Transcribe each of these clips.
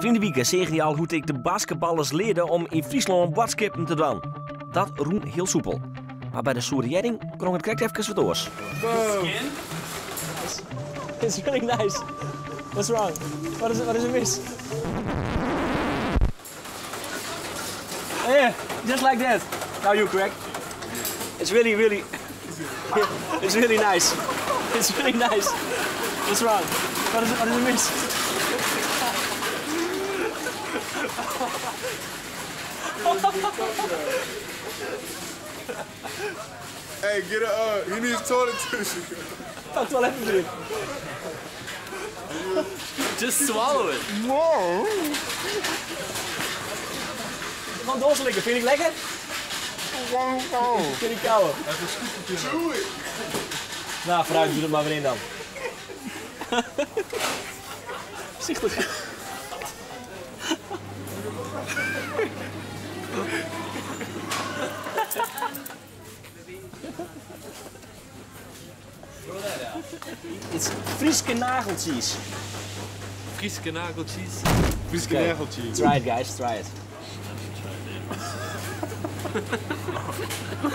Vrienden Wieke zeggen die al hoe ik de basketballers leerde om in Friesland watskippen te doen. Dat roen heel soepel. Maar bij de Soeriëring kon het krijgt even wat oors. It's really nice. What's wrong? What is it miss? Yeah, just like that. Now you correct. It's really it's really nice. It's really nice. What's wrong? What is it miss? Hey, get a, he needs toilet tissue. Pak het wel even erin. Just swallow it. No. Gewoon doorslikken, vind ik lekker? Vind ik kouwen. Chew it. Nou, vooruit, doe het maar weer in dan. Voorzichtig. It's Frieske nageltjes. Frieske nageltjes. Frieske Okay. nageltje. Try it, guys. Try it.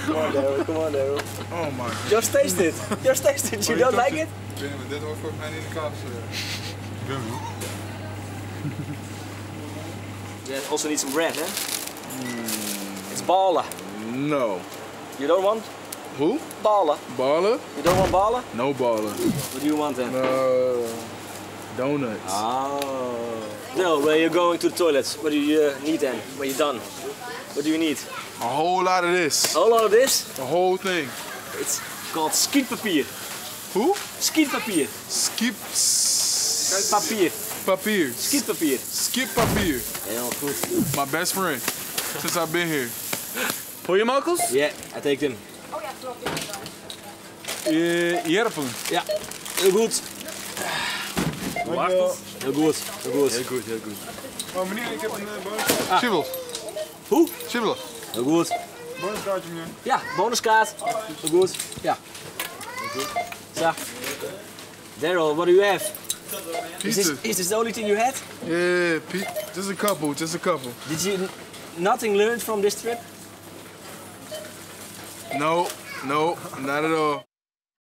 Come on, Daryl. Come on, Daryl. Oh my god. Just taste it. Just taste it. You don't like it? Ik weet niet, maar dit hoort volgens mij niet in de kast. Yeah, also need some bread, huh? It's ballen. No. You don't want Who? ballen? Ballen? You don't want ballen? No ballen. What do you want then? Donuts. Oh. No, when you're going to the toilets, what do you need then? When you're done? What do you need? A whole lot of this. A whole lot of this? The whole thing. It's called skietpapier. Who? Skietpapier. Skip. Papier. Papier. Skietpapier. Skip papier. Heel goed. My best friend. Since I've been here. Voor je Marcus? Yeah, I take them. Jerpen. Ja, heel goed. Marcus? Heel goed. Heel goed. Heel goed, heel goed. Oh meneer, ik heb een bonus. Chibbel. Hoe? Chibbel. Heel goed. Bonuskaartje meneer. Ja, bonuskaart. Heel goed. Ja. Zo. Daryl, what do you have? Pizza. Is this the only thing you had? Yeah, just a couple, just a couple. Did you nothing learned from this trip? No, not at all.